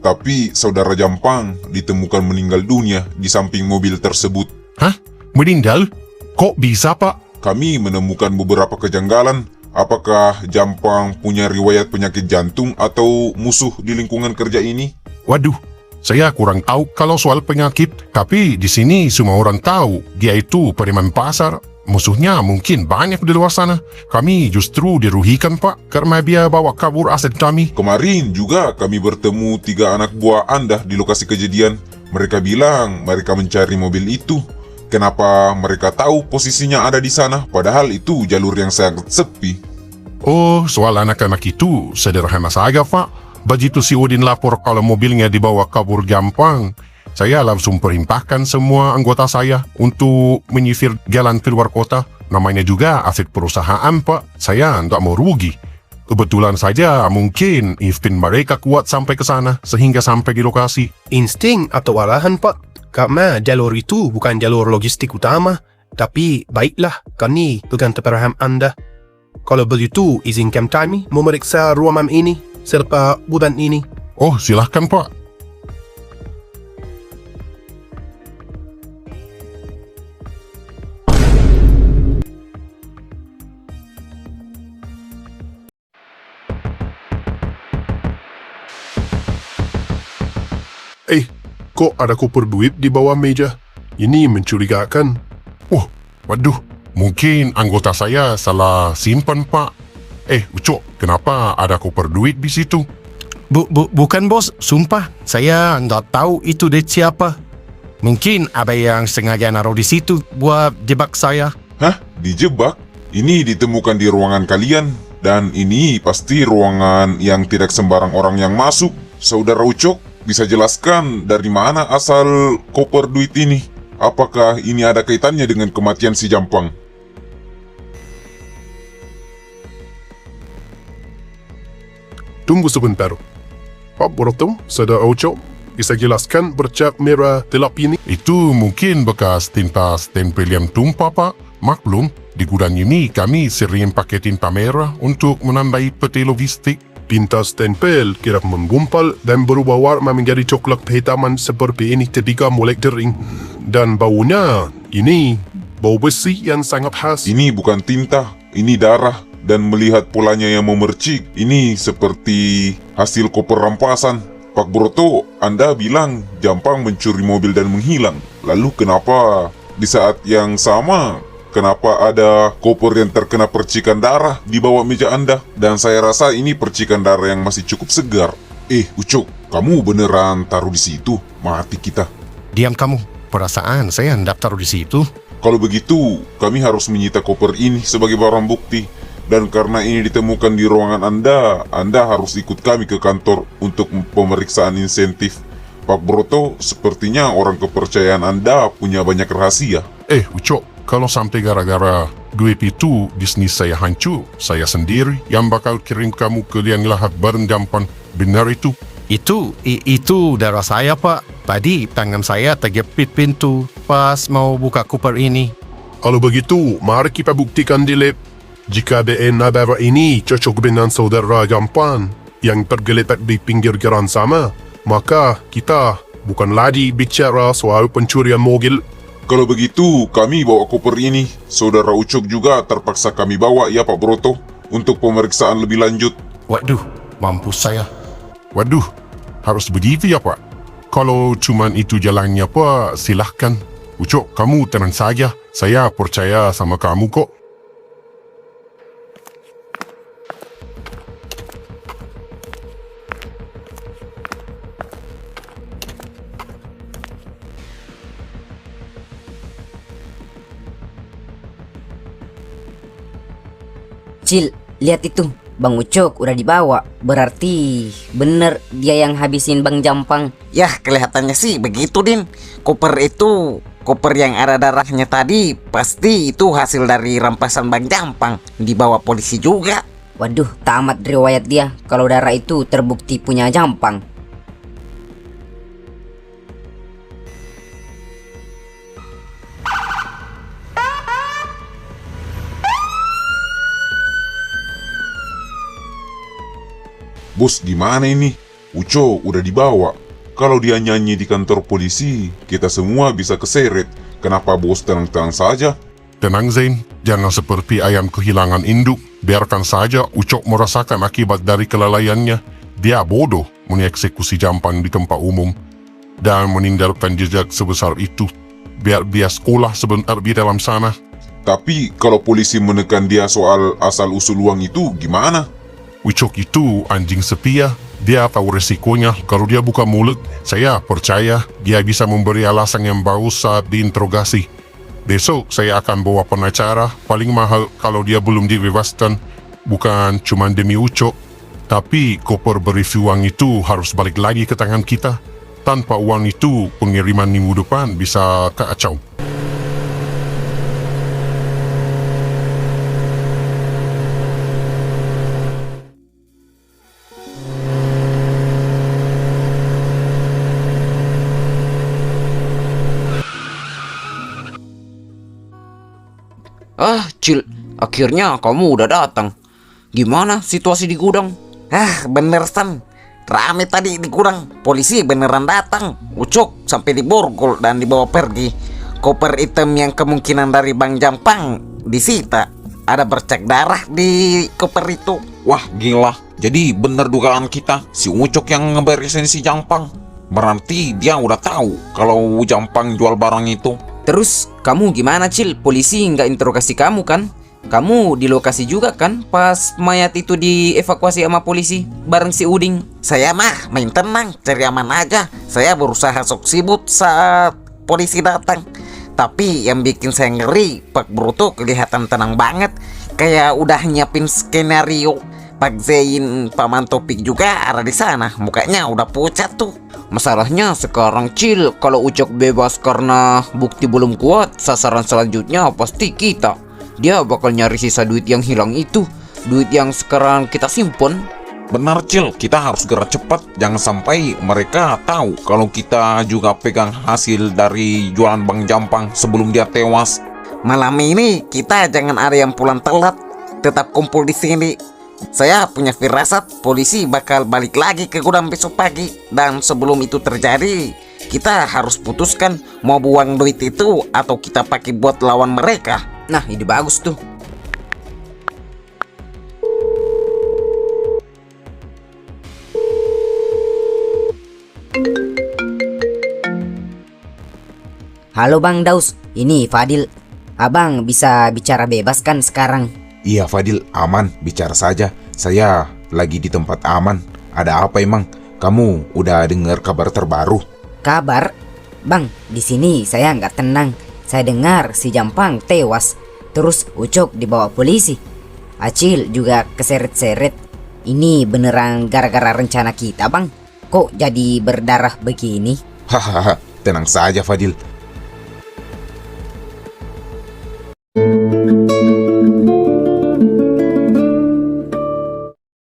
Tapi saudara Jampang ditemukan meninggal dunia di samping mobil tersebut. Hah? Meninggal? Kok bisa, Pak? Kami menemukan beberapa kejanggalan. Apakah Jampang punya riwayat penyakit jantung atau musuh di lingkungan kerja ini? Waduh, saya kurang tahu kalau soal penyakit. Tapi di sini semua orang tahu dia itu preman pasar. Musuhnya mungkin banyak di luar sana. Kami justru dirugikan, Pak, karena dia bawa kabur aset kami. Kemarin juga kami bertemu 3 anak buah Anda di lokasi kejadian. Mereka bilang mereka mencari mobil itu. Kenapa mereka tahu posisinya ada di sana, padahal itu jalur yang sangat sepi? Oh, soal anak-anak itu sederhana saja, Pak. Begitu si Udin lapor kalau mobilnya dibawa kabur Jampang, saya langsung perintahkan semua anggota saya untuk menyisir jalan keluar kota. Namanya juga aset perusahaan, Pak. Saya tidak mau rugi. Kebetulan saja mungkin insting mereka kuat sampai ke sana, sehingga sampai di lokasi. Insting atau arahan, Pak? Karena jalur itu bukan jalur logistik utama. Tapi baiklah, kami pegang terpaham Anda. Kalau begitu, izinkan kami memeriksa ruangan ini serta budan ini. Oh, silahkan, Pak. Kok ada koper duit di bawah meja? Ini mencurigakan. Oh, waduh. Mungkin anggota saya salah simpan, Pak. Ucok, kenapa ada koper duit di situ? Bukan, bos. Sumpah, saya nggak tahu itu duit siapa. Mungkin ada yang sengaja naruh di situ buat jebak saya. Hah? Dijebak? Ini ditemukan di ruangan kalian. Dan ini pasti ruangan yang tidak sembarang orang yang masuk. Saudara Ucok, bisa jelaskan dari mana asal koper duit ini? Apakah ini ada kaitannya dengan kematian si Jampang? Tunggu sebentar. Pak Broto, saudara Oco, bisa jelaskan bercak merah telap ini? Itu mungkin bekas tinta stempel yang tumpah, Pak. Maklum, di gudang ini kami sering pakai tinta merah untuk menandai peti logistik. Tinta stempel kirap menggumpal dan berubah warna menjadi coklat kehitaman seperti ini ketika mulai kering. Dan baunya, ini bau besi yang sangat khas. Ini bukan tinta, ini darah. Dan melihat polanya yang memercik, ini seperti hasil koper rampasan. Pak Broto, Anda bilang Jampang mencuri mobil dan menghilang. Lalu kenapa di saat yang sama, kenapa ada koper yang terkena percikan darah di bawah meja Anda? Dan saya rasa ini percikan darah yang masih cukup segar. Ucok, kamu beneran taruh di situ? Mati kita. Diam kamu. Perasaan saya hendak taruh di situ. Kalau begitu, kami harus menyita koper ini sebagai barang bukti. Dan karena ini ditemukan di ruangan Anda harus ikut kami ke kantor untuk pemeriksaan insentif. Pak Broto, sepertinya orang kepercayaan Anda punya banyak rahasia. Ucok, kalau sampai gara-gara duit itu bisnis saya hancur, saya sendiri yang bakal kirim kamu ke liang lahat bareng Jampang. Benar itu? Itu darah saya, Pak. Tadi tangan saya terjepit pintu pas mau buka koper ini. Kalau begitu, mari kita buktikan di lab. Jika DNA darah ini cocok dengan saudara Jampang yang tergeletak di pinggir jalan sama, maka kita bukan lagi bicara soal pencurian mobil. Kalau begitu, kami bawa koper ini. Saudara Ucok juga terpaksa kami bawa ya Pak Broto, untuk pemeriksaan lebih lanjut. Waduh, mampus saya. Waduh, harus begitu ya, Pak? Kalau cuman itu jalannya, Pak, silahkan. Ucok, kamu tenang saja. Saya percaya sama kamu kok. Cil, lihat itu, Bang Ucok udah dibawa. Berarti bener dia yang habisin Bang Jampang. Yah, kelihatannya sih begitu, Din. Koper yang ada darahnya tadi, pasti itu hasil dari rampasan Bang Jampang. Dibawa polisi juga. Waduh, tamat riwayat dia kalau darah itu terbukti punya Jampang. Bos, gimana ini? Ucok udah dibawa. Kalau dia nyanyi di kantor polisi, kita semua bisa keseret. Kenapa bos tenang-tenang saja? Tenang Zain, jangan seperti ayam kehilangan induk. Biarkan saja Ucok merasakan akibat dari kelalaiannya. Dia bodoh mengeksekusi Jampang di tempat umum dan meninggalkan jejak sebesar itu. Biar dia sekolah sebentar di dalam sana. Tapi kalau polisi menekan dia soal asal-usul uang itu gimana? Ucok itu anjing setia. Dia tahu resikonya kalau dia buka mulut. Saya percaya dia bisa memberi alasan yang bagus saat diinterogasi. Besok saya akan bawa pengacara paling mahal kalau dia belum dibebaskan. Bukan cuma demi Ucok, tapi koper berisi uang itu harus balik lagi ke tangan kita. Tanpa uang itu, pengiriman minggu depan bisa kacau. Ah, Cil, akhirnya kamu udah datang. Gimana situasi di gudang? Ah, bener San. Rame tadi di gudang. Polisi beneran datang. Ucok sampai diborgol dan dibawa pergi. Koper hitam yang kemungkinan dari Bang Jampang disita. Ada bercak darah di koper itu. Wah gila, jadi bener dugaan kita. Si Ucok yang ngeberesin si Jampang. Berarti dia udah tahu kalau Jampang jual barang itu. Terus kamu gimana Cil? Polisi nggak interogasi kamu kan? Kamu di lokasi juga kan pas mayat itu dievakuasi sama polisi bareng si Uding? Saya mah main tenang, cari aman aja. Saya berusaha sok sibuk saat polisi datang. Tapi yang bikin saya ngeri, Pak Bro tuh kelihatan tenang banget. Kayak udah nyiapin skenario. Pak Zain, Paman Topik juga ada di sana. Mukanya udah pucat tuh. Masalahnya sekarang Cil, kalau Ucok bebas karena bukti belum kuat, sasaran selanjutnya pasti kita. Dia bakal nyari sisa duit yang hilang itu, duit yang sekarang kita simpen. Benar Cil, kita harus gerak cepat. Jangan sampai mereka tahu kalau kita juga pegang hasil dari jualan Bang Jampang sebelum dia tewas. Malam ini kita jangan ada yang pulang telat. Tetap kumpul di sini. Saya punya firasat polisi bakal balik lagi ke gudang besok pagi. Dan sebelum itu terjadi, kita harus putuskan mau buang duit itu atau kita pakai buat lawan mereka. Nah, ide bagus tuh. Halo Bang Daus, ini Fadil. Abang bisa bicara bebas kan sekarang? Iya Fadil, aman, bicara saja. Saya lagi di tempat aman. Ada apa emang? Kamu udah dengar kabar terbaru? Kabar? Bang, di sini saya nggak tenang. Saya dengar si Jampang tewas. Terus Ucok dibawa polisi. Acil juga keseret-seret. Ini beneran gara-gara rencana kita Bang? Kok jadi berdarah begini? Hahaha, tenang saja Fadil.